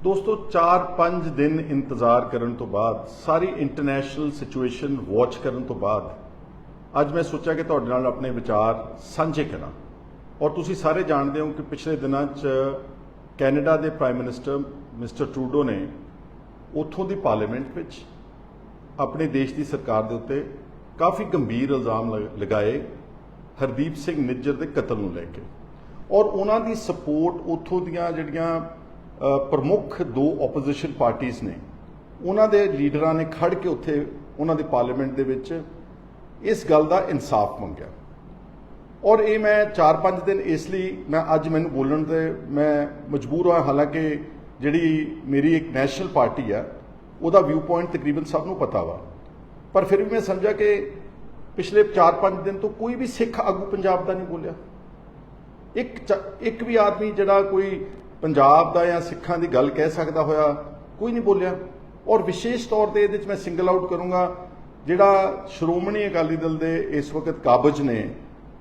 दोस्तों 4-5 दिन इंतजार करने तो बाद सारी इंटरनेशनल सिचुएशन वॉच करने तो बाद ਅੱਜ मैं सोचा कि ਤੁਹਾਡੇ ਨਾਲ अपने विचार ਸਾਂਝੇ ਕਰਾਂ और ਤੁਸੀਂ ਸਾਰੇ ਜਾਣਦੇ ਹੋ कि पिछले दिनों कैनेडा के प्राइम मिनिस्टर मिस्टर ट्रूडो ने ਉੱਥੋਂ ਦੀ पार्लीमेंट ਵਿੱਚ अपने देश की सरकार के उत्ते काफ़ी गंभीर इल्जाम लगाए हरदीप सिंह निज्जर के कतल ਨੂੰ ਲੈ ਕੇ और उन्हों की सपोर्ट ਉੱਥੋਂ ਦੀਆਂ ਜਿਹੜੀਆਂ प्रमुख दो ओपोजिशन पार्टीज़ ने उन्होंने लीडर ने खड़ के उत्थे उन्होंने पार्लीमेंट के विच इस गल का इंसाफ मंगया और ये मैं 4-5 दिन इसलिए मैं अज मैनू बोलण ते मैं मजबूर हाँ। हालांकि जिहड़ी मेरी एक नैशनल पार्टी है उहदा व्यू पॉइंट तकरीबन सबनों पता वा, पर फिर भी मैं समझा कि पिछले 4-5 दिन तो कोई भी सिख आगू पंजाब का नहीं बोलिया। एक भी आदमी जिहड़ा कोई पंजाब का या सिखां की गल कह सकता होया कोई नहीं बोलिया। और विशेष तौर पर ये मैं सिंगल आउट करूँगा जिहड़ा श्रोमणी अकाली दल के इस वक्त काबज ने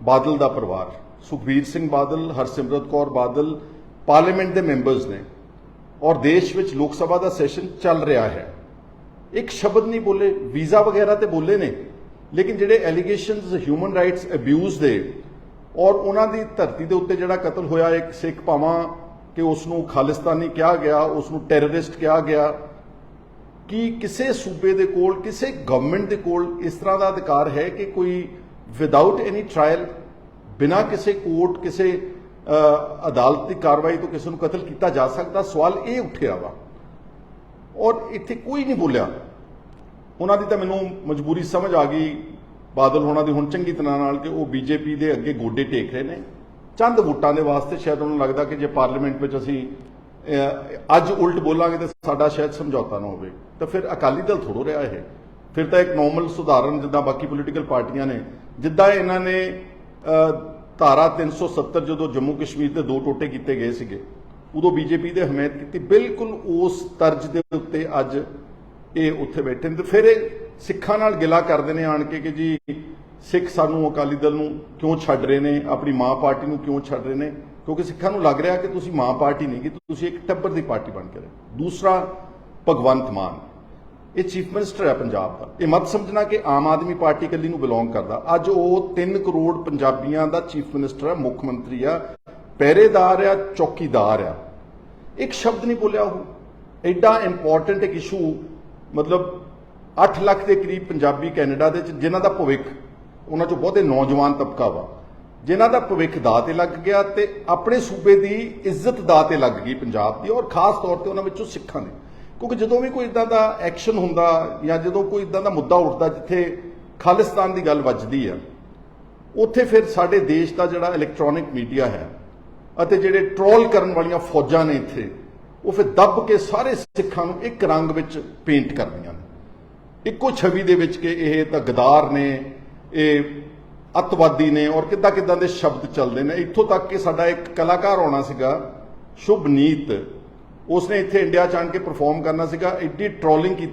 बादल का परिवार सुखबीर सिंह बादल, हरसिमरत कौर बादल पार्लीमेंट के मैंबर्स ने और देश में लोक सभा का सैशन चल रहा है, एक शब्द नहीं बोले। वीज़ा वगैरह तो बोले ने, लेकिन जिहड़े एलीगेशनस ह्यूमन राइट्स अब्यूज़ दे और उन्होंने धरती के उत्ते जिहड़ा कतल होया एक सिख भावां कि उसनूं खालिस्तानी कहा गया, उसनूं टैररिस्ट कहा गया कि किसी सूबे के कोल किसी गवर्नमेंट के कोल इस तरह का अधिकार है कि कोई विदाउट एनी ट्रायल बिना किसी कोर्ट किसी अदालत की कार्रवाई तो किसी को कतल किया जा सकता। सवाल ये उठिया वा और इत्थे कोई नहीं बोलिया। उन्होंने तो मैनू मजबूरी समझ आ गई बादल होना दी हुण चंगी तरह नाल कि वो बीजेपी के अगे गोडे टेक रहे हैं चंद वोटां दे वास्ते। शायद उन्होंने लगता कि जे पार्लीमेंट में असीं अज उल्ट बोलांगे तो साडा शायद समझौता ना होवे, तो फिर अकाली दल थोड़ो रहा है। फिर तो एक नॉर्मल सुधारण जिद्दां बाकी पोलीटिकल पार्टियां ने जिद्दां इन्हां ने धारा 370 जो जम्मू कश्मीर के 2 टोटे किए गए सीगे उदों बीजेपी ने हमायत की, बिल्कुल उस तर्ज के उत्ते अज ये उत्थे बैठे ने। तो फिर सिखां नाल गिला करदे ने आण के कि जी सिख सानू अकाली दल नूं क्यों छड्ड रहे ने, अपनी मां पार्टी नूं क्यों छड्ड रहे ने, क्योंकि सिखां नूं लग रहा कि तुसीं मां पार्टी नहीं कि तुसीं एक टब्बर की पार्टी बन के रहे। दूसरा भगवंत मान ये चीफ मिनिस्टर है पंजाब का, ये मत समझना कि आम आदमी पार्टी कली नूं बिलोंग करता। अज वो 3 करोड़ पंजाबियों का चीफ मिनिस्टर है, मुख मंत्री आ, पहरेदार आ, चौकीदार आ। एक शब्द नहीं बोलिया। वो एडा इंपॉर्टेंट एक इशू, मतलब 8 लाख के करीब पंजाबी कैनेडा के जिन्हां दा भविख उन्हां चों बहुते नौजवान तबका वा जिन्हां दा भविख दाऽ ते लग गया ते अपने सूबे की इज्जत दाऽ ते लग गई पंजाब की और खास तौर पर उन्हां विचों सिखां दी। क्योंकि जदों भी कोई इदां दा एक्शन हुंदा या जदों कोई इदां दा मुद्दा उठदा जिथे खालिस्तान की गल वजदी है उत्थे फिर साडे देश का जिहड़ा इलैक्ट्रॉनिक मीडिया है अते जिहड़े ट्रोल करन वालियां फौजां ने इत्थे वो फिर दब के सारे सिखां नूं एक रंग विच पेंट करदियां ने, इक्को छवि दे विच कि इह तां गदार ने, ये अतवादी ने और किद्दां किद्दां दे शब्द चलते हैं। इत्थों तक कि साडा एक कलाकार आउणा सीगा शुभनीत, उसने इत्थे इंडिया च आण के परफॉर्म करना सीगा, एड्डी ट्रोलिंग की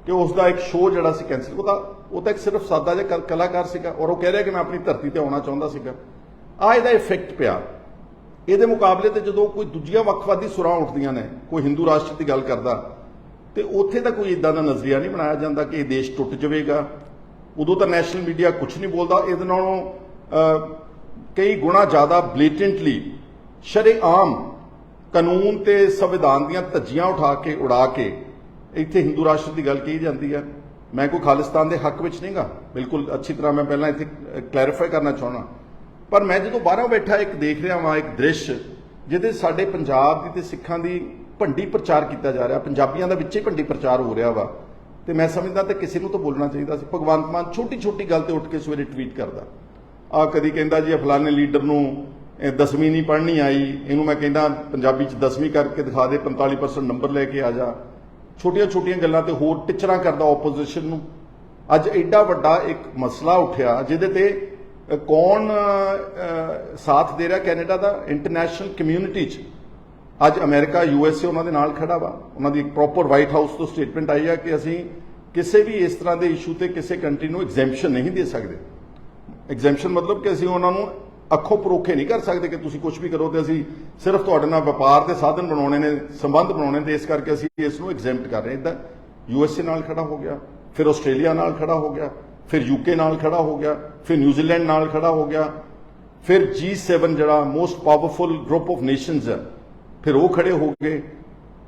कि उसका एक शो जिहड़ा सी कैंसिल। वो तो एक सिर्फ सादा जिहा कलाकार सीगा और वो कह रहा कि मैं अपनी धरती ते आउणा चाहुंदा सीगा। आ इहदा इफैक्ट पिया। इहदे मुकाबले ते जदों कोई दूजियां वक्खवादी सुरां उठदियां ने, कोई हिंदू राष्ट्र की गल करदा ते उत्थे तां कोई इदां दा नज़रिया नहीं बनाया जांदा कि यह देश टुट जावेगा। उदों तो नैशनल मीडिया कुछ नहीं बोलता। इहदे नालों कई गुणा ज़्यादा ब्लेटेंटली शरेआम कानून ते संविधान दीयां धज्जियां उड़ा के इत्थे हिंदू राष्ट्र की गल कही जाती है। मैं कोई खालिस्तान के हक विच नहीं गा, बिल्कुल अच्छी तरह मैं पहला इत्थे क्लैरिफाई करना चाहना। पर मैं जो बाहरों बैठा एक देख रहा वहाँ एक दृश्य जिहदे साडे पंजाब की ते सिखां दी भंडी प्रचार किया जा रहा, पंजाबियों का विच ही भंडी प्रचार हो रहा वा। तो मैं समझदा तो किसी को तो बोलना चाहिए। भगवंत मान छोटी छोटी गल तो उठ के सवेरे ट्वीट करता आ, कदी कहता जी फलाने लीडर नूं 10वीं नहीं पढ़नी आई, इनू मैं कहना पंजाबी 10वीं करके दिखा दे, 45% नंबर लैके आ जा। छोटिया छोटिया गल्लां ते होर टिचरां करदा ओपोजिशन नूं। अज एडा वड्डा एक मसला उठिया जिहदे ते कौन साथ दे रहा कैनेडा का, इंटरनेशनल कम्यूनिटी च अज अमेरिका USA उन्होंने नाल खड़ा वा। उन्होंने एक प्रॉपर वाइट हाउस तो स्टेटमेंट आई है कि असीं किसी भी इस तरह के इशू से किसी कंट्री को एग्जैम्पशन नहीं दे सकते। एग्जैम्पशन मतलब कि असीं उन्होंने ਅੱਖੋਂ ਪਰੋਖੇ ਨਹੀਂ ਕਰ ਸਕਦੇ ਕਿ ਤੁਸੀਂ ਕੁਝ ਵੀ ਕਰੋ ਤੇ ਅਸੀਂ ਸਿਰਫ ਤੁਹਾਡੇ ਨਾਲ ਵਪਾਰ ਦੇ ਸਾਧਨ ਬਣਾਉਣੇ ਨੇ, ਸੰਬੰਧ ਬਣਾਉਣੇ ਤੇ ਇਸ ਕਰਕੇ ਅਸੀਂ ਇਸ ਨੂੰ ਐਗਜ਼ੈਂਪਟ ਕਰ ਰਹੇ ਹਾਂ। ਇੱਦਾਂ USA ਨਾਲ ਖੜਾ ਹੋ ਗਿਆ, ਫਿਰ ਆਸਟ੍ਰੇਲੀਆ ਨਾਲ ਖੜਾ ਹੋ ਗਿਆ, ਫਿਰ UK ਨਾਲ ਖੜਾ ਹੋ ਗਿਆ, ਫਿਰ ਨਿਊਜ਼ੀਲੈਂਡ ਨਾਲ ਖੜਾ ਹੋ ਗਿਆ, ਫਿਰ G7 ਜਿਹੜਾ most powerful group of nations ਹੈ, ਫਿਰ ਉਹ ਖੜੇ ਹੋ ਗਏ।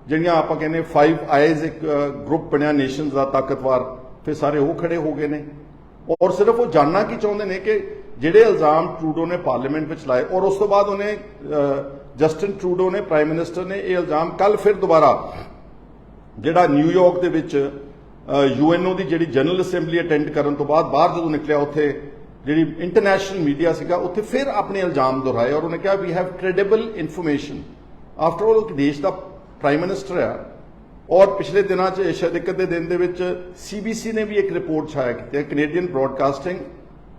ਜਿਹੜੀਆਂ ਆਪਾਂ ਕਹਿੰਦੇ 5 ਆਈਜ਼ ਇੱਕ ਗਰੁੱਪ ਬਣਿਆ ਨੇਸ਼ਨਸ ਦਾ ਤਾਕਤਵਰ, ਫਿਰ ਸਾਰੇ ਉਹ ਖੜੇ ਹੋ ਗਏ ਨੇ। ਔਰ ਸਿਰਫ ਉਹ ਜਾਣਨਾ ਕੀ ਚਾਹੁੰਦੇ ਨੇ ਕਿ ਜਿਹੜੇ ਇਲਜ਼ਾਮ ਟਰੂਡੋ ਨੇ ਪਾਰਲੀਮੈਂਟ ਵਿੱਚ ਲਾਏ, ਔਰ ਉਸ ਤੋਂ ਬਾਅਦ ਉਹਨੇ ਜਸਟਿਨ ਟਰੂਡੋ ਨੇ, ਪ੍ਰਾਈਮ ਮਿਨਿਸਟਰ ਨੇ, ਇਹ ਇਲਜ਼ਾਮ ਕੱਲ ਫਿਰ ਦੁਬਾਰਾ ਜਿਹੜਾ ਨਿਊਯਾਰਕ ਦੇ ਵਿੱਚ UNO ਦੀ ਜਿਹੜੀ ਜਨਰਲ ਅਸੈਂਬਲੀ ਅਟੈਂਡ ਕਰਨ ਤੋਂ ਬਾਅਦ ਬਾਹਰ ਜਦੋਂ ਨਿਕਲਿਆ, ਉੱਥੇ ਜਿਹੜੀ ਇੰਟਰਨੈਸ਼ਨਲ ਮੀਡੀਆ ਸੀਗਾ, ਉੱਥੇ ਫਿਰ ਆਪਣੇ ਇਲਜ਼ਾਮ ਦੁਹਰਾਏ ਔਰ ਉਹਨੇ ਕਿਹਾ we have credible information. After all ਦੇਸ਼ ਦਾ ਪ੍ਰਾਈਮ ਮਿਨਿਸਟਰ ਆ। ਔਰ ਪਿਛਲੇ ਦਿਨਾਂ 'ਚ ਸ਼ਾਇਦ ਇੱਕ ਅੱਧੇ ਦਿਨ ਦੇ ਵਿੱਚ CBC ਨੇ ਵੀ ਇੱਕ ਰਿਪੋਰਟ ਛਾਇਆ ਕੀਤੀ ਹੈ, ਕੈਨੇਡੀਅਨ ਬ੍ਰੌਡਕਾਸਟਿੰਗ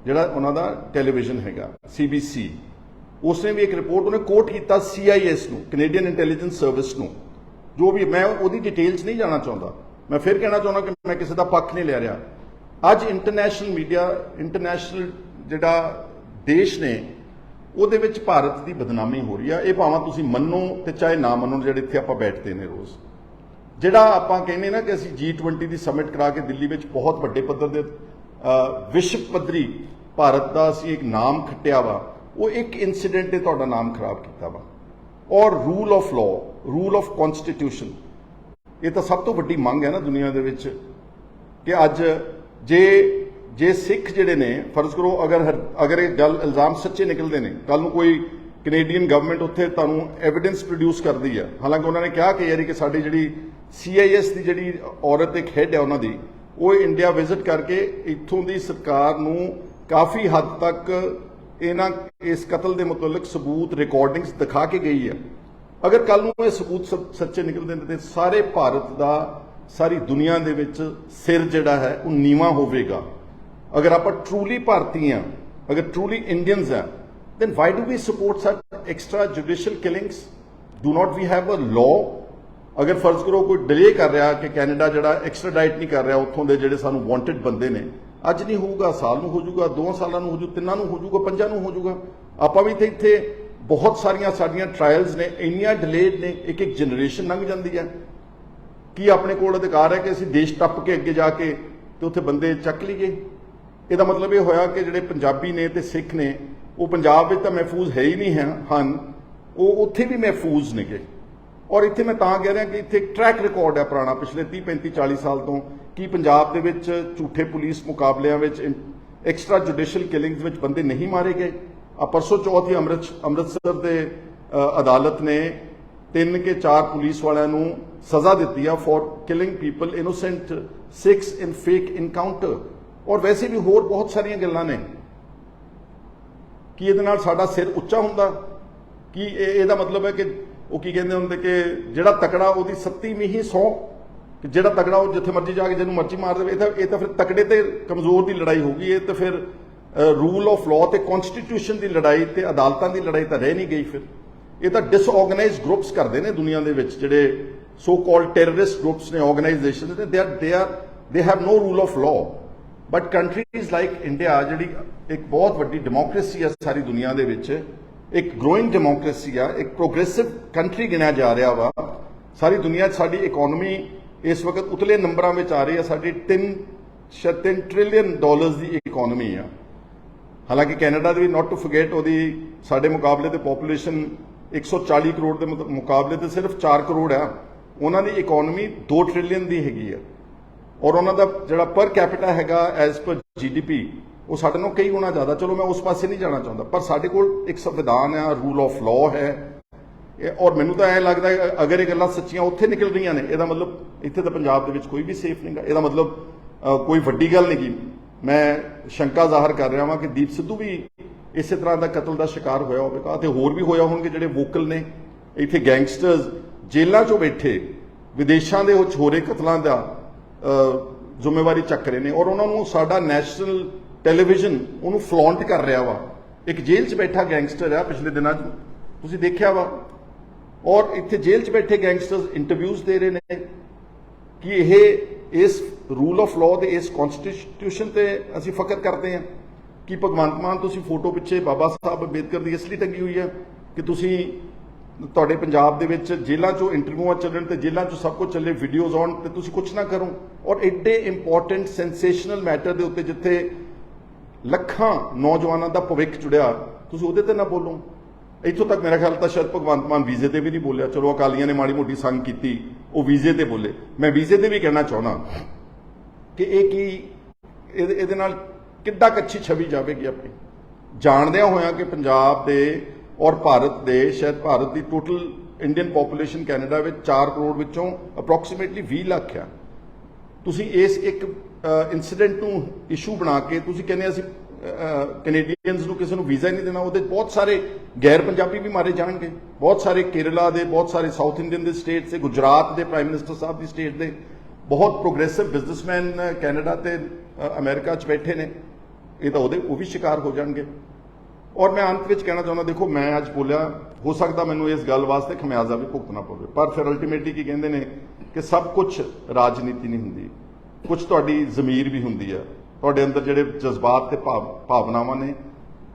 ਜਿਹੜਾ ਉਹਨਾਂ ਦਾ ਟੈਲੀਵਿਜ਼ਨ ਹੈਗਾ CBC, ਉਸਨੇ ਵੀ ਇੱਕ ਰਿਪੋਰਟ ਉਹਨੇ ਕੋਟ ਕੀਤਾ CIS ਨੂੰ, ਕੈਨੇਡੀਅਨ ਇੰਟੈਲੀਜੈਂਸ ਸਰਵਿਸ ਨੂੰ। ਜੋ ਵੀ, ਮੈਂ ਉਹਦੀ ਡਿਟੇਲਸ ਨਹੀਂ ਜਾਣਾ ਚਾਹੁੰਦਾ, ਮੈਂ ਫਿਰ ਕਹਿਣਾ ਚਾਹੁੰਦਾ ਕਿ ਮੈਂ ਕਿਸੇ ਦਾ ਪੱਖ ਨਹੀਂ ਲੈ ਰਿਹਾ। ਅੱਜ ਇੰਟਰਨੈਸ਼ਨਲ ਮੀਡੀਆ, ਇੰਟਰਨੈਸ਼ਨਲ ਜਿਹੜਾ ਦੇਸ਼ ਨੇ, ਉਹਦੇ ਵਿੱਚ ਭਾਰਤ ਦੀ ਬਦਨਾਮੀ ਹੋ ਰਹੀ ਆ। ਇਹ ਭਾਵੇਂ ਤੁਸੀਂ ਮੰਨੋ ਤੇ ਚਾਹੇ ਨਾ ਮੰਨੋ, ਜਿਹੜੇ ਇੱਥੇ ਆਪਾਂ ਬੈਠਦੇ ਨੇ ਰੋਜ਼, ਜਿਹੜਾ ਆਪਾਂ ਕਹਿੰਦੇ ਨਾ ਕਿ ਅਸੀਂ G20 ਦੀ ਸਮਿਟ ਕਰਾ ਕੇ ਦਿੱਲੀ ਵਿੱਚ ਬਹੁਤ ਵੱਡੇ ਪੱਧਰ ਦੇ ਵਿਸ਼ਵ ਪੱਧਰੀ ਭਾਰਤ ਦਾ ਅਸੀਂ ਇੱਕ ਨਾਮ ਖੱਟਿਆ ਵਾ, ਉਹ ਇੱਕ ਇਨਸੀਡੈਂਟ ਨੇ ਤੁਹਾਡਾ ਨਾਮ ਖਰਾਬ ਕੀਤਾ ਵਾ। ਔਰ rule of law, rule of constitution, ਇਹ ਤਾਂ ਸਭ ਤੋਂ ਵੱਡੀ ਮੰਗ ਹੈ ਨਾ ਦੁਨੀਆ ਦੇ ਵਿੱਚ ਕਿ ਅੱਜ ਜੇ ਸਿੱਖ ਜਿਹੜੇ ਨੇ, ਫਰਜ਼ ਕਰੋ ਅਗਰ ਇਹ ਗੱਲ ਇਲਜ਼ਾਮ ਸੱਚੇ ਨਿਕਲਦੇ ਨੇ, ਕੱਲ ਨੂੰ ਕੋਈ ਕੈਨੇਡੀਅਨ ਗਵਰਨਮੈਂਟ ਉੱਥੇ ਤੁਹਾਨੂੰ ਐਵੀਡੈਂਸ ਪ੍ਰੋਡਿਊਸ ਕਰਦੀ ਹੈ, ਹਾਲਾਂਕਿ ਉਹਨਾਂ ਨੇ ਕਿਹਾ ਕਿ ਯਾਰੀ ਕਿ ਸਾਡੀ ਜਿਹੜੀ CIS ਦੀ ਜਿਹੜੀ ਔਰਤ ਇੱਕ ਹੈਡ ਹੈ ਉਹਨਾਂ ਦੀ, ਉਹ ਇੰਡੀਆ ਵਿਜ਼ਿਟ ਕਰਕੇ ਇੱਥੋਂ ਦੀ ਸਰਕਾਰ ਨੂੰ ਕਾਫੀ ਹੱਦ ਤੱਕ ਇਸ ਕਤਲ ਦੇ ਮੁਤਲਕ ਸਬੂਤ, ਰਿਕਾਰਡਿੰਗਸ ਦਿਖਾ ਕੇ ਗਈ ਹੈ। ਅਗਰ ਕੱਲ ਨੂੰ ਇਹ ਸਬੂਤ ਸੱਚੇ ਨਿਕਲਦੇ ਨੇ ਤੇ ਸਾਰੇ ਭਾਰਤ ਦਾ, ਸਾਰੀ ਦੁਨੀਆ ਦੇ ਵਿੱਚ ਸਿਰ ਜਿਹੜਾ ਹੈ ਉਹ ਨੀਵਾਂ ਹੋਵੇਗਾ। ਅਗਰ ਆਪਾਂ ਟਰੂਲੀ ਭਾਰਤੀ ਹਾਂ, ਅਗਰ ਟਰੂਲੀ ਇੰਡੀਅਨਸ ਹਾਂ, then why do we support such extrajudicial killings? Do not we have a law? ਅਗਰ ਫਰਜ਼ ਕਰੋ ਕੋਈ ਡਿਲੇ ਕਰ ਰਿਹਾ ਕਿ ਕੈਨੇਡਾ ਜਿਹੜਾ ਐਕਸਟ੍ਰਾਡਾਈਟ ਨਹੀਂ ਕਰ ਰਿਹਾ ਉੱਥੋਂ ਦੇ ਜਿਹੜੇ ਸਾਨੂੰ ਵਾਂਟਡ ਬੰਦੇ ਨੇ, ਅੱਜ ਨਹੀਂ ਹੋਊਗਾ, ਸਾਲ ਨੂੰ ਹੋ ਜਾਊਗਾ, 2 ਸਾਲਾਂ ਨੂੰ ਹੋ ਜਾਊ, 3 ਨੂੰ ਹੋ ਜਾਊਗਾ, 5 ਨੂੰ ਹੋ ਜਾਊਗਾ। ਆਪਾਂ ਵੀ ਇੱਥੇ ਬਹੁਤ ਸਾਰੀਆਂ ਸਾਡੀਆਂ ਟ੍ਰਾਇਲਸ ਨੇ, ਇੰਨੀਆਂ ਡਿਲੇਡ ਨੇ, ਇੱਕ ਜਨਰੇਸ਼ਨ ਲੰਘ ਜਾਂਦੀ ਹੈ। ਕੀ ਆਪਣੇ ਕੋਲ ਅਧਿਕਾਰ ਹੈ ਕਿ ਅਸੀਂ ਦੇਸ਼ ਟੱਪ ਕੇ ਅੱਗੇ ਜਾ ਕੇ ਤੇ ਉੱਥੇ ਬੰਦੇ ਚੱਕ ਲਈਏ? ਇਹਦਾ ਮਤਲਬ ਇਹ ਹੋਇਆ ਕਿ ਜਿਹੜੇ ਪੰਜਾਬੀ ਨੇ ਤੇ ਸਿੱਖ ਨੇ, ਉਹ ਪੰਜਾਬ ਵਿੱਚ ਤਾਂ ਮਹਿਫੂਜ਼ ਹੈ ਹੀ ਨਹੀਂ ਹਨ, ਉਹ ਉੱਥੇ ਵੀ ਮਹਿਫੂਜ਼ ਨੇਗੇ। ਔਰ ਇੱਥੇ ਮੈਂ ਤਾਂ ਕਹਿ ਰਿਹਾ ਕਿ ਇੱਥੇ ਟਰੈਕ ਰਿਕਾਰਡ ਹੈ ਪੁਰਾਣਾ, ਪਿਛਲੇ 30, 35, 40 ਸਾਲ ਤੋਂ, ਕਿ ਪੰਜਾਬ ਦੇ ਵਿੱਚ ਝੂਠੇ ਪੁਲਿਸ ਮੁਕਾਬਲਿਆਂ ਵਿੱਚ, ਐਕਸਟਰਾ ਜੁਡੀਸ਼ੀਅਲ ਕਿਲਿੰਗਸ ਵਿੱਚ ਬੰਦੇ ਨਹੀਂ ਮਾਰੇ ਗਏ। ਪਰਸੋਂ ਚੌਥ ਹੀ ਅੰਮ੍ਰਿਤਸਰ ਦੇ ਅਦਾਲਤ ਨੇ 3 ਕੇ 4 ਪੁਲਿਸ ਵਾਲਿਆਂ ਨੂੰ ਸਜ਼ਾ ਦਿੱਤੀ ਆ for killing people innocent, 6 in fake encounter. ਔਰ ਵੈਸੇ ਵੀ ਹੋਰ ਬਹੁਤ ਸਾਰੀਆਂ ਗੱਲਾਂ ਨੇ। ਕੀ ਇਹਦੇ ਨਾਲ ਸਾਡਾ ਸਿਰ ਉੱਚਾ ਹੁੰਦਾ? ਕੀ ਇਹਦਾ ਮਤਲਬ ਹੈ ਕਿ ਉਹ ਕੀ ਕਹਿੰਦੇ ਹੁੰਦੇ ਕਿ ਜਿਹੜਾ ਤਕੜਾ ਉਹਦੀ 7ਵੀਂ ਹੀ 100, ਕਿ ਜਿਹੜਾ ਤਕੜਾ ਉਹ ਜਿੱਥੇ ਮਰਜ਼ੀ ਜਾ ਕੇ ਜਿਹਨੂੰ ਮਰਜ਼ੀ ਮਾਰ ਦੇਵੇ? ਇਹ ਤਾਂ ਫਿਰ ਤਕੜੇ ਤੇ ਕਮਜ਼ੋਰ ਦੀ ਲੜਾਈ ਹੋਊਗੀ। ਇਹ ਤਾਂ ਫਿਰ ਰੂਲ ਆਫ ਲਾਅ ਤੇ ਕਨਸਟੀਟਿਊਸ਼ਨ ਦੀ ਲੜਾਈ ਤੇ ਅਦਾਲਤਾਂ ਦੀ ਲੜਾਈ ਤਾਂ ਰਹਿ ਨਹੀਂ ਗਈ। ਫਿਰ ਇਹ ਤਾਂ ਡਿਸਆਰਗੇਨਾਈਜ਼ਡ ਗਰੁੱਪਸ ਕਰਦੇ ਨੇ ਦੁਨੀਆ ਦੇ ਵਿੱਚ, ਜਿਹੜੇ ਸੋ ਕਾਲਡ ਟੈਰਰਿਸਟ ਗਰੁੱਪਸ ਨੇ, ਆਰਗੇਨਾਈਜੇਸ਼ਨ ਨੇ, they have no rule of law. But countries like India, ਜਿਹੜੀ ਇੱਕ ਬਹੁਤ ਵੱਡੀ ਡੈਮੋਕ੍ਰੇਸੀ ਹੈ ਸਾਰੀ ਦੁਨੀਆ ਦੇ ਵਿੱਚ, ਇੱਕ ਗਰੋਇੰਗ ਡੈਮੋਕ੍ਰੇਸੀ ਆ, ਇੱਕ ਪ੍ਰੋਗਰੈਸਿਵ ਕੰਟਰੀ ਗਿਣਿਆ ਜਾ ਰਿਹਾ ਵਾ ਸਾਰੀ ਦੁਨੀਆ 'ਚ। ਸਾਡੀ ਇਕਨੋਮੀ ਇਸ ਵਕਤ ਉਤਲੇ ਨੰਬਰਾਂ ਵਿੱਚ ਆ ਰਹੀ ਹੈ। ਸਾਡੀ 3 ਟ੍ਰਿਲੀਅਨ ਡਾਲਰਸ ਦੀ ਇਕਨੋਮੀ ਆ। ਹਾਲਾਂਕਿ ਕੈਨੇਡਾ ਦੇ ਵੀ, ਨਾਟ ਟੂ ਫੋਰਗੇਟ, ਉਹਦੀ ਸਾਡੇ ਮੁਕਾਬਲੇ ਤੇ ਪੋਪੂਲੇਸ਼ਨ 140 ਕਰੋੜ ਦੇ ਮੁਕਾਬਲੇ ਤੇ ਸਿਰਫ 4 ਕਰੋੜ ਆ। ਉਹਨਾਂ ਦੀ ਇਕਨੋਮੀ 2 ਟ੍ਰਿਲੀਅਨ ਦੀ ਹੈਗੀ ਆ। ਔਰ ਉਹਨਾਂ ਦਾ ਜਿਹੜਾ ਪਰ ਕੈਪੀਟਾ ਹੈਗਾ ਐਜ਼ ਪਰ GDP, ਉਹ ਸਾਡੇ ਨਾਲੋਂ ਕਈ ਗੁਣਾ ਜ਼ਿਆਦਾ। ਚਲੋ ਮੈਂ ਉਸ ਪਾਸੇ ਨਹੀਂ ਜਾਣਾ ਚਾਹੁੰਦਾ, ਪਰ ਸਾਡੇ ਕੋਲ ਇੱਕ ਸੰਵਿਧਾਨ ਹੈ, ਰੂਲ ਆਫ ਲਾਅ ਹੈ। ਔਰ ਮੈਨੂੰ ਤਾਂ ਐਂ ਲੱਗਦਾ ਅਗਰ ਇਹ ਗੱਲਾਂ ਸੱਚੀਆਂ ਉੱਥੇ ਨਿਕਲ ਰਹੀਆਂ ਨੇ, ਇਹਦਾ ਮਤਲਬ ਇੱਥੇ ਤਾਂ ਪੰਜਾਬ ਦੇ ਵਿੱਚ ਕੋਈ ਵੀ ਸੇਫ ਨਹੀਂਗਾ। ਇਹਦਾ ਮਤਲਬ ਕੋਈ ਵੱਡੀ ਗੱਲ ਨਹੀਂ ਗੀ। ਮੈਂ ਸ਼ੰਕਾ ਜ਼ਾਹਰ ਕਰ ਰਿਹਾ ਹਾਂ ਕਿ ਦੀਪ ਸਿੱਧੂ ਵੀ ਇਸੇ ਤਰ੍ਹਾਂ ਦਾ ਕਤਲ ਦਾ ਸ਼ਿਕਾਰ ਹੋਇਆ ਹੋਵੇਗਾ, ਅਤੇ ਹੋਰ ਵੀ ਹੋਇਆ ਹੋਣਗੇ ਜਿਹੜੇ ਵੋਕਲ ਨੇ। ਇੱਥੇ ਗੈਂਗਸਟਰਸ ਜੇਲ੍ਹਾਂ 'ਚੋਂ ਬੈਠੇ ਵਿਦੇਸ਼ਾਂ ਦੇ ਉਹ ਛੋਰੇ ਕਤਲਾਂ ਦਾ ਜ਼ਿੰਮੇਵਾਰੀ ਚੱਕ ਰਹੇ ਨੇ, ਔਰ ਉਹਨਾਂ ਨੂੰ ਸਾਡਾ ਨੈਸ਼ਨਲ ਟੈਲੀਵਿਜ਼ਨ ਉਹਨੂੰ ਫਲੌਂਟ ਕਰ ਰਿਹਾ ਵਾ। ਇੱਕ ਜੇਲ੍ਹ 'ਚ ਬੈਠਾ ਗੈਂਗਸਟਰ ਆ, ਪਿਛਲੇ ਦਿਨਾਂ 'ਚ ਤੁਸੀਂ ਦੇਖਿਆ ਵਾ। ਔਰ ਇੱਥੇ ਜੇਲ੍ਹ 'ਚ ਬੈਠੇ ਗੈਂਗਸਟਰਸ ਇੰਟਰਵਿਊਜ਼ ਦੇ ਰਹੇ ਨੇ ਕਿ ਇਹ ਇਸ ਰੂਲ ਆਫ ਲਾਅ ਤੇ ਇਸ ਕਨਸਟੀਟਿਊਸ਼ਨ ਤੇ ਅਸੀਂ ਫਖਰ ਕਰਦੇ ਹਾਂ। ਕਿ ਭਗਵੰਤ ਮਾਨ ਤੁਸੀਂ ਫੋਟੋ ਪਿੱਛੇ ਬਾਬਾ ਸਾਹਿਬ ਅੰਬੇਦਕਰ ਦੀ ਇਸ ਲਈ ਟੰਗੀ ਹੋਈ ਹੈ ਕਿ ਤੁਸੀਂ ਤੁਹਾਡੇ ਪੰਜਾਬ ਦੇ ਵਿੱਚ ਜੇਲ੍ਹਾਂ 'ਚੋਂ ਇੰਟਰਵਿਊਆਂ ਚੱਲਣ ਤੇ ਜੇਲ੍ਹਾਂ 'ਚੋਂ ਸਭ ਕੁਝ ਚੱਲੇ, ਵੀਡੀਓਜ਼ ਆਉਣ ਤੇ ਤੁਸੀਂ ਕੁਝ ਨਾ ਕਰੋ? ਔਰ ਐਡੇ ਇੰਪੋਰਟੈਂਟ ਸੈਂਸੇਸ਼ਨਲ ਮੈਟਰ ਦੇ ਉੱਤੇ ਜਿੱਥੇ ਲੱਖਾਂ ਨੌਜਵਾਨਾਂ ਦਾ ਭਵਿੱਖ ਜੁੜਿਆ, ਤੁਸੀਂ ਉਹਦੇ ਤੇ ਨਾ ਬੋਲੋ। ਇੱਥੋਂ ਤੱਕ ਮੇਰਾ ਖਿਆਲ ਤਾਂ ਸ਼ਾਇਦ ਭਗਵੰਤ ਮਾਨ ਵੀਜ਼ੇ ਤੇ ਵੀ ਨਹੀਂ ਬੋਲਿਆ। ਚਲੋ ਅਕਾਲੀਆਂ ਨੇ ਮਾੜੀ ਮੋਟੀ ਸੰਗ ਕੀਤੀ, ਉਹ ਵੀਜ਼ੇ ਤੇ ਬੋਲੇ। ਮੈਂ ਵੀਜ਼ੇ ਤੇ ਵੀ ਕਹਿਣਾ ਚਾਹੁੰਦਾ ਕਿ ਇਹ ਕੀ ਇਹਦੇ ਨਾਲ ਕਿੱਦਾਂ ਕੱਚੀ ਛਵੀ ਜਾਵੇਗੀ ਆਪਣੀ, ਜਾਣਦਿਆਂ ਹੋਇਆਂ ਕਿ ਪੰਜਾਬ ਦੇ ਔਰ ਭਾਰਤ ਦੇ, ਸ਼ਾਇਦ ਭਾਰਤ ਦੀ ਟੋਟਲ ਇੰਡੀਅਨ ਪੋਪੂਲੇਸ਼ਨ ਕੈਨੇਡਾ ਵਿੱਚ 4 ਕਰੋੜ ਵਿੱਚੋਂ ਅਪਰੋਕਸੀਮੇਟਲੀ 20 ਲੱਖ ਆ। ਤੁਸੀਂ ਇਸ ਇੱਕ ਇਨਸੀਡੈਂਟ ਨੂੰ ਇਸ਼ੂ ਬਣਾ ਕੇ ਤੁਸੀਂ ਕਹਿੰਦੇ ਅਸੀਂ ਕੈਨੇਡੀਅਨਸ ਨੂੰ ਕਿਸੇ ਨੂੰ ਵੀਜ਼ਾ ਹੀ ਨਹੀਂ ਦੇਣਾ। ਉਹਦੇ ਬਹੁਤ ਸਾਰੇ ਗੈਰ ਪੰਜਾਬੀ ਵੀ ਮਾਰੇ ਜਾਣਗੇ, ਬਹੁਤ ਸਾਰੇ ਕੇਰਲਾ ਦੇ, ਬਹੁਤ ਸਾਰੇ ਸਾਊਥ ਇੰਡੀਅਨ ਦੇ ਸਟੇਟ ਦੇ, ਗੁਜਰਾਤ ਦੇ ਪ੍ਰਾਈਮ ਮਿਨਿਸਟਰ ਸਾਹਿਬ ਦੀ ਸਟੇਟ ਦੇ ਬਹੁਤ ਪ੍ਰੋਗਰੈਸਿਵ ਬਿਜ਼ਨਸਮੈਨ ਕੈਨੇਡਾ ਤੇ ਅਮਰੀਕਾ 'ਚ ਬੈਠੇ ਨੇ। ਇਹ ਤਾਂ ਉਹ ਵੀ ਸ਼ਿਕਾਰ ਹੋ ਜਾਣਗੇ। ਔਰ ਮੈਂ ਅੰਤ ਵਿੱਚ ਕਹਿਣਾ ਚਾਹੁੰਦਾ, ਦੇਖੋ ਮੈਂ ਅੱਜ ਬੋਲਿਆ, ਹੋ ਸਕਦਾ ਮੈਨੂੰ ਇਸ ਗੱਲ ਵਾਸਤੇ ਖਮਿਆਜ਼ਾ ਵੀ ਭੁਗਤਣਾ ਪਵੇ, ਪਰ ਫਿਰ ਅਲਟੀਮੇਟਲੀ ਕੀ ਕਹਿੰਦੇ ਨੇ ਕਿ ਸਭ ਕੁਝ ਰਾਜਨੀਤੀ ਨਹੀਂ ਹੁੰਦੀ, ਕੁਝ ਤੁਹਾਡੀ ਜ਼ਮੀਰ ਵੀ ਹੁੰਦੀ ਆ। ਤੁਹਾਡੇ ਅੰਦਰ ਜਿਹੜੇ ਜਜ਼ਬਾਤ ਤੇ ਭਾਵਨਾਵਾਂ ਨੇ,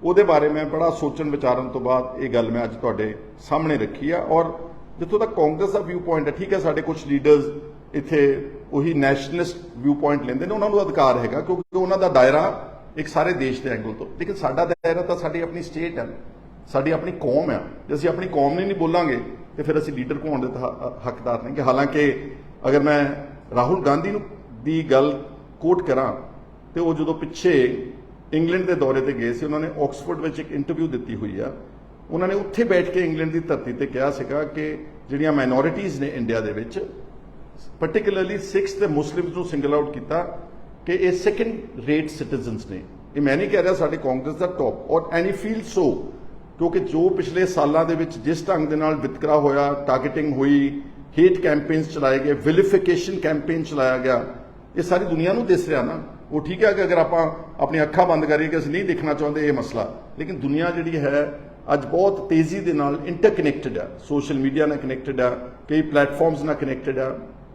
ਉਹਦੇ ਬਾਰੇ ਮੈਂ ਬੜਾ ਸੋਚਣ ਵਿਚਾਰਨ ਤੋਂ ਬਾਅਦ ਇਹ ਗੱਲ ਮੈਂ ਅੱਜ ਤੁਹਾਡੇ ਸਾਹਮਣੇ ਰੱਖੀ ਆ। ਔਰ ਜਿੱਥੋਂ ਤੱਕ ਕਾਂਗਰਸ ਦਾ ਵਿਊ ਪੁਆਇੰਟ ਹੈ, ਠੀਕ ਹੈ, ਸਾਡੇ ਕੁਝ ਲੀਡਰਸ ਇੱਥੇ ਉਹੀ ਨੈਸ਼ਨਲਿਸਟ ਵਿਊ ਪੁਆਇੰਟ ਲੈਂਦੇ ਨੇ, ਉਹਨਾਂ ਨੂੰ ਅਧਿਕਾਰ ਹੈਗਾ ਕਿਉਂਕਿ ਉਹਨਾਂ ਦਾ ਦਾਇਰਾ ਇੱਕ ਸਾਰੇ ਦੇਸ਼ ਦੇ ਐਂਗਲ ਤੋਂ, ਲੇਕਿਨ ਸਾਡਾ ਦਾਇਰਾ ਤਾਂ ਸਾਡੀ ਆਪਣੀ ਸਟੇਟ ਹੈ, ਸਾਡੀ ਆਪਣੀ ਕੌਮ ਹੈ। ਜੇ ਅਸੀਂ ਆਪਣੀ ਕੌਮ ਨੂੰ ਨਹੀਂ ਬੋਲਾਂਗੇ ਤੇ ਫਿਰ ਅਸੀਂ ਲੀਡਰ ਹੋਣ ਦੇ ਹੱਕਦਾਰ ਨਹੀਂ। ਹਾਲਾਂਕਿ ਅਗਰ ਮੈਂ ਰਾਹੁਲ ਗਾਂਧੀ ਦੀ ਗੱਲ ਕੋਟ ਕਰਾਂ ਤੇ ਉਹ ਜਦੋਂ ਪਿੱਛੇ ਇੰਗਲੈਂਡ ਦੇ ਦੌਰੇ ਤੇ ਗਏ ਸੀ, ਉਹਨਾਂ ਨੇ ਆਕਸਫੋਰਡ ਵਿੱਚ ਇੱਕ ਇੰਟਰਵਿਊ ਦਿੱਤੀ ਹੋਈ ਆ। ਉਹਨਾਂ ਨੇ ਉੱਥੇ ਬੈਠ ਕੇ ਇੰਗਲੈਂਡ ਦੀ ਧਰਤੀ ਤੇ ਕਿਹਾ ਸੀਗਾ ਕਿ ਜਿਹੜੀਆਂ ਮਾਈਨੋਰਿਟੀਜ਼ ਨੇ ਇੰਡੀਆ ਦੇ ਵਿੱਚ, particularly ਸਿੱਖਸ ਤੇ ਮੁਸਲਿਮਸ ਨੂੰ ਸਿੰਗਲ ਆਊਟ ਕੀਤਾ ਕਿ ਇਹ ਸੈਕੰਡ ਰੇਟ ਸਿਟੀਜ਼ਨਸ ਨੇ। ਇਹ ਮੈਂ ਨਹੀਂ ਕਹਿ ਰਿਹਾ ਸਾਡੇ ਕਾਂਗਰਸ ਦਾ ਟੌਪ, ਔਰ ਐਨੀ ਫੀਲ ਸੋ, ਕਿਉਂਕਿ ਜੋ ਪਿਛਲੇ ਸਾਲਾਂ ਦੇ ਵਿੱਚ ਜਿਸ ਢੰਗ ਦੇ ਨਾਲ ਵਿਤਕਰਾ ਹੋਇਆ, ਟਾਰਗੇਟਿੰਗ ਹੋਈ, ਹੇਟ ਕੈਂਪੇਨਸ ਚਲਾਏ ਗਏ, ਵਿਲੀਫਿਕੇਸ਼ਨ ਕੈਂਪੇਨ ਚਲਾਇਆ ਗਿਆ, ਇਹ ਸਾਰੀ ਦੁਨੀਆ ਨੂੰ ਦਿਸ ਰਿਹਾ ਨਾ। ਉਹ ਠੀਕ ਹੈ ਕਿ ਅਗਰ ਆਪਾਂ ਆਪਣੀ ਅੱਖਾਂ ਬੰਦ ਕਰੀਏ ਕਿ ਅਸੀਂ ਨਹੀਂ ਦੇਖਣਾ ਚਾਹੁੰਦੇ ਇਹ ਮਸਲਾ, ਲੇਕਿਨ ਦੁਨੀਆ ਜਿਹੜੀ ਹੈ ਅੱਜ ਬਹੁਤ ਤੇਜ਼ੀ ਦੇ ਨਾਲ ਇੰਟਰਕਨੈਕਟਡ ਹੈ, ਸੋਸ਼ਲ ਮੀਡੀਆ ਨਾਲ ਕਨੈਕਟਡ ਹੈ, ਕਈ ਪਲੇਟਫਾਰਮਸ ਨਾਲ ਕਨੈਕਟਡ ਹੈ,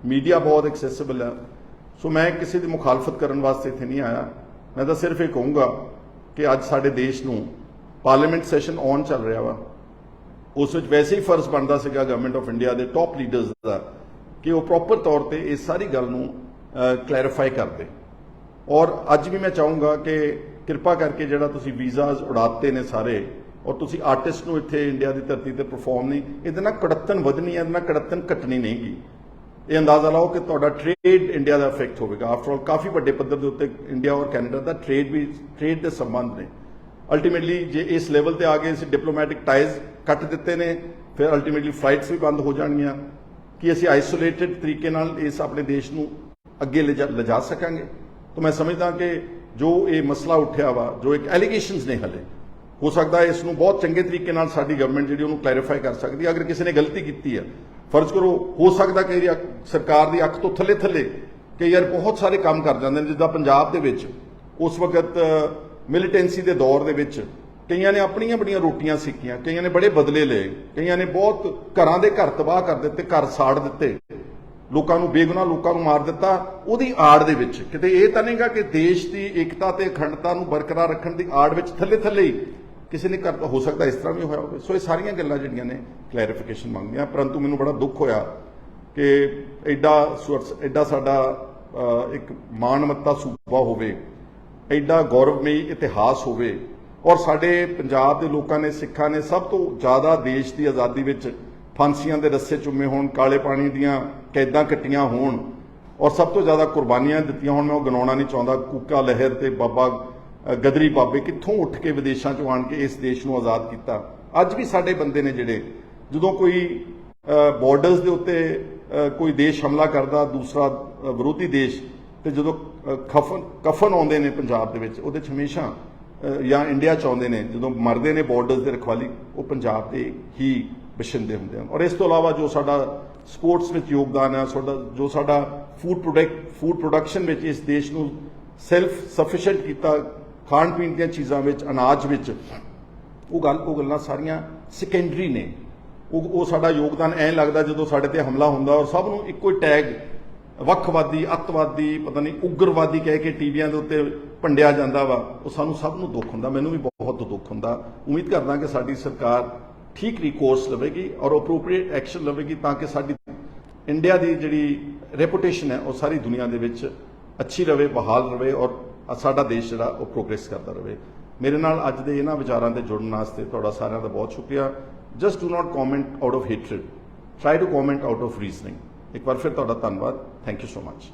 ਮੀਡੀਆ ਬਹੁਤ ਐਕਸੈਸਿਬਲ ਹੈ। ਸੋ ਮੈਂ ਕਿਸੇ ਦੀ ਮੁਖਾਲਫਤ ਕਰਨ ਵਾਸਤੇ ਇੱਥੇ ਨਹੀਂ ਆਇਆ। ਮੈਂ ਤਾਂ ਸਿਰਫ ਇਹ ਕਹੂੰਗਾ ਕਿ ਅੱਜ ਸਾਡੇ ਦੇਸ਼ ਨੂੰ ਪਾਰਲੀਮੈਂਟ ਸੈਸ਼ਨ ਆਨ ਚੱਲ ਰਿਹਾ ਵਾ, ਉਸ ਵਿੱਚ ਵੈਸੇ ਹੀ ਫਰਜ਼ ਬਣਦਾ ਸੀਗਾ ਗਵਰਨਮੈਂਟ ਆਫ ਇੰਡੀਆ ਦੇ ਟੌਪ ਲੀਡਰਸ ਦਾ ਕਿ ਉਹ ਪ੍ਰੋਪਰ ਤੌਰ ਤੇ ਇਸ ਸਾਰੀ ਗੱਲ ਨੂੰ ਕਲੈਰੀਫਾਈ ਕਰਦੇ। ਔਰ ਅੱਜ ਵੀ ਮੈਂ ਚਾਹੂੰਗਾ ਕਿ ਕਿਰਪਾ ਕਰਕੇ ਜਿਹੜਾ ਤੁਸੀਂ ਵੀਜ਼ਾਜ਼ ਉਡਾਤੇ ਨੇ ਸਾਰੇ, ਔਰ ਤੁਸੀਂ ਆਰਟਿਸਟ ਨੂੰ ਇੱਥੇ ਇੰਡੀਆ ਦੀ ਧਰਤੀ ਤੇ ਪਰਫਾਰਮ ਨਹੀਂ, ਇਹਦੇ ਨਾਲ ਕੜੱਤਨ ਵਧਣੀ ਹੈ, ਇਹਦੇ ਨਾਲ ਕੜੱਤਨ ਘਟਣੀ ਨਹੀਂਗੀ। ਇਹ ਅੰਦਾਜ਼ਾ ਲਾਓ ਕਿ ਤੁਹਾਡਾ ਟ੍ਰੇਡ ਇੰਡੀਆ ਦਾ ਇਫੈਕਟ ਹੋਵੇਗਾ। ਆਫਟਰ ਆਲ ਕਾਫੀ ਵੱਡੇ ਪੱਧਰ ਦੇ ਉੱਤੇ ਇੰਡੀਆ ਔਰ ਕੈਨੇਡਾ ਦਾ ਟ੍ਰੇਡ ਦੇ ਸੰਬੰਧ ਨੇ। ਅਲਟੀਮੇਟਲੀ ਜੇ ਇਸ ਲੈਵਲ ਤੇ ਆ ਗਏ, ਅਸੀਂ ਡਿਪਲੋਮੈਟਿਕ ਟਾਈਜ਼ ਕੱਟ ਦਿੱਤੇ ਨੇ, ਫਿਰ ਅਲਟੀਮੇਟਲੀ ਫਲਾਈਟਸ ਵੀ ਬੰਦ ਹੋ ਜਾਣਗੀਆਂ ਕਿ ਅਸੀਂ ਆਈਸੋਲੇਟਿਡ ਤਰੀਕੇ ਨਾਲ ਇਸ ਆਪਣੇ ਦੇਸ਼ ਨੂੰ ਅੱਗੇ ਲਿਜਾ ਸਕਾਂਗੇ। ਤਾਂ ਮੈਂ ਸਮਝਦਾ ਕਿ ਜੋ ਇਹ ਮਸਲਾ ਉੱਠਿਆ ਵਾ, ਜੋ ਇੱਕ ਐਲੀਗੇਸ਼ਨਸ ਨੇ ਹਲੇ, ਹੋ ਸਕਦਾ ਇਸ ਨੂੰ ਬਹੁਤ ਚੰਗੇ ਤਰੀਕੇ ਨਾਲ ਸਾਡੀ ਗਵਰਨਮੈਂਟ ਜਿਹੜੀ ਉਹਨੂੰ ਕਲੈਰੀਫਾਈ ਕਰ ਸਕਦੀ ਹੈ। ਅਗਰ ਕਿਸੇ ਨੇ ਗਲਤੀ ਕੀਤੀ ਹੈ, ਫਰਜ਼ ਕਰੋ ਹੋ ਸਕਦਾ ਕਿ ਸਰਕਾਰ ਦੀ ਅੱਖ ਤੋਂ ਥੱਲੇ ਕਿ ਯਾਰ ਬਹੁਤ ਸਾਰੇ ਕੰਮ ਕਰ ਜਾਂਦੇ ਨੇ, ਜਿੱਦਾਂ ਪੰਜਾਬ ਦੇ ਵਿੱਚ ਉਸ ਵਕਤ ਮਿਲੀਟੈਂਸੀ ਦੇ ਦੌਰ ਦੇ ਵਿੱਚ ਕਈਆਂ ਨੇ ਆਪਣੀਆਂ ਬੜੀਆਂ ਰੋਟੀਆਂ ਸਿੱਕੀਆਂ, ਕਈਆਂ ਨੇ ਬੜੇ ਬਦਲੇ ਲਏ, ਕਈਆਂ ਨੇ ਬਹੁਤ ਘਰਾਂ ਦੇ ਘਰ ਤਬਾਹ ਕਰ ਦਿੱਤੇ, ਘਰ ਸਾੜ ਦਿੱਤੇ, ਲੋਕਾਂ ਨੂੰ ਬੇਗੁਨਾਹ ਲੋਕਾਂ ਨੂੰ ਮਾਰ ਦਿੱਤਾ। ਉਹਦੀ ਆੜ ਦੇ ਵਿੱਚ ਕਿਤੇ ਇਹ ਤਾਂ ਨਹੀਂਗਾ ਕਿ ਦੇਸ਼ ਦੀ ਏਕਤਾ ਤੇ ਅਖੰਡਤਾ ਨੂੰ ਬਰਕਰਾਰ ਰੱਖਣ ਦੀ ਆੜ ਵਿੱਚ ਥੱਲੇ ਹੀ ਕਿਸੇ ਨੇ ਕਰ, ਹੋ ਸਕਦਾ ਇਸ ਤਰ੍ਹਾਂ ਵੀ ਹੋਇਆ ਹੋਵੇ। ਸੋ ਇਹ ਸਾਰੀਆਂ ਗੱਲਾਂ ਜਿਹੜੀਆਂ ਨੇ ਕਲੈਰੀਫਿਕੇਸ਼ਨ ਮੰਗਦੀਆਂ। ਪਰੰਤੂ ਮੈਨੂੰ ਬੜਾ ਦੁੱਖ ਹੋਇਆ ਕਿ ਐਡਾ ਸਾਡਾ ਇੱਕ ਮਾਣਮੱਤਾ ਸੂਬਾ ਹੋਵੇ, ਐਡਾ ਗੌਰਵਮਈ ਇਤਿਹਾਸ ਹੋਵੇ, ਔਰ ਸਾਡੇ ਪੰਜਾਬ ਦੇ ਲੋਕਾਂ ਨੇ, ਸਿੱਖਾਂ ਨੇ ਸਭ ਤੋਂ ਜ਼ਿਆਦਾ ਦੇਸ਼ ਦੀ ਆਜ਼ਾਦੀ ਵਿੱਚ ਫਾਂਸੀਆਂ ਦੇ ਰੱਸੇ ਚੁੰਮੇ ਹੋਣ, ਕਾਲੇ ਪਾਣੀ ਦੀਆਂ ਕੈਦਾਂ ਕੱਟੀਆਂ ਹੋਣ, ਔਰ ਸਭ ਤੋਂ ਜ਼ਿਆਦਾ ਕੁਰਬਾਨੀਆਂ ਦਿੱਤੀਆਂ ਹੋਣ। ਮੈਂ ਉਹ ਗਿਣਾਉਣਾ ਨਹੀਂ ਚਾਹੁੰਦਾ। ਕੂਕਾ ਲਹਿਰ ਤੇ ਬਾਬਾ ਗਦਰੀ ਬਾਬੇ ਕਿੱਥੋਂ ਉੱਠ ਕੇ ਵਿਦੇਸ਼ਾਂ ਚੋਂ ਆਣ ਕੇ ਇਸ ਦੇਸ਼ ਨੂੰ ਆਜ਼ਾਦ ਕੀਤਾ। ਅੱਜ ਵੀ ਸਾਡੇ ਬੰਦੇ ਨੇ ਜਿਹੜੇ, ਜਦੋਂ ਕੋਈ ਬਾਰਡਰਸ ਦੇ ਉੱਤੇ ਕੋਈ ਦੇਸ਼ ਹਮਲਾ ਕਰਦਾ, ਦੂਸਰਾ ਵਿਰੋਧੀ ਦੇਸ਼, ਤੇ ਜਦੋਂ ਕਫਨ ਆਉਂਦੇ ਨੇ ਪੰਜਾਬ ਦੇ ਵਿੱਚ, ਉਹਦੇ 'ਚ ਹਮੇਸ਼ਾ ਜਾਂ ਇੰਡੀਆ 'ਚ ਆਉਂਦੇ ਨੇ, ਜਦੋਂ ਮਰਦੇ ਨੇ ਬਾਰਡਰਸ ਦੇ ਰਖਵਾਲੀ, ਉਹ ਪੰਜਾਬ ਦੇ ਹੀ ਬਸ਼ਿੰਦੇ ਹੁੰਦੇ ਹਨ। ਔਰ ਇਸ ਤੋਂ ਇਲਾਵਾ ਜੋ ਸਾਡਾ ਸਪੋਰਟਸ ਵਿੱਚ ਯੋਗਦਾਨ ਹੈ, ਜੋ ਸਾਡਾ ਫੂਡ ਪ੍ਰੋਡਕਸ਼ਨ ਵਿੱਚ ਇਸ ਦੇਸ਼ ਨੂੰ ਸੈਲਫ ਸਫੀਸ਼ੀਐਂਟ ਕੀਤਾ, ਖਾਣ ਪੀਣ ਦੀਆਂ ਚੀਜ਼ਾਂ ਵਿੱਚ, ਅਨਾਜ ਵਿੱਚ, ਉਹ ਗੱਲਾਂ ਸਾਰੀਆਂ ਸੈਕੰਡਰੀ ਨੇ। ਉਹ ਸਾਡਾ ਯੋਗਦਾਨ ਐਂ ਲੱਗਦਾ ਜਦੋਂ ਸਾਡੇ ਤੇ ਹਮਲਾ ਹੁੰਦਾ ਔਰ ਸਭ ਨੂੰ ਇੱਕੋ ਹੀ ਟੈਗ ਵੱਖਵਾਦੀ, ਅੱਤਵਾਦੀ, ਪਤਾ ਨਹੀਂ ਉਗਰਵਾਦੀ ਕਹਿ ਕੇ ਟੀਵੀਆਂ ਦੇ ਉੱਤੇ ਭੰਡਿਆ ਜਾਂਦਾ ਵਾ ਉਹ ਸਾਨੂੰ ਸਭ ਨੂੰ ਦੁੱਖ ਹੁੰਦਾ, ਮੈਨੂੰ ਵੀ ਬਹੁਤ ਦੁੱਖ ਹੁੰਦਾ। ਉਮੀਦ ਕਰਦਾ ਕਿ ਸਾਡੀ ਸਰਕਾਰ ਠੀਕ ਰਿਕੋਰਸ ਲਵੇਗੀ ਔਰ ਅਪਰੋਪਰੀਏਟ ਐਕਸ਼ਨ ਲਵੇਗੀ ਤਾਂ ਕਿ ਸਾਡੀ ਇੰਡੀਆ ਦੀ ਜਿਹੜੀ ਰੈਪੂਟੇਸ਼ਨ ਹੈ ਉਹ ਸਾਰੀ ਦੁਨੀਆ ਦੇ ਵਿੱਚ ਅੱਛੀ ਰਵੇ, ਬਹਾਲ ਰਵੇ ਔਰ ਸਾਡਾ ਦੇਸ਼ ਜਿਹੜਾ ਉਹ ਪ੍ਰੋਗਰੈਸ ਕਰਦਾ ਰਵੇ। ਮੇਰੇ ਨਾਲ ਅੱਜ ਦੇ ਇਹਨਾਂ ਵਿਚਾਰਾਂ ਤੇ ਜੁੜਨ ਵਾਸਤੇ ਤੁਹਾਡਾ ਸਾਰਿਆਂ ਦਾ ਬਹੁਤ ਸ਼ੁਕਰੀਆ। Just do not comment out of hatred, try to comment out of reasoning. ਇੱਕ ਵਾਰ ਫਿਰ ਤੁਹਾਡਾ ਧੰਨਵਾਦ। Thank you so much.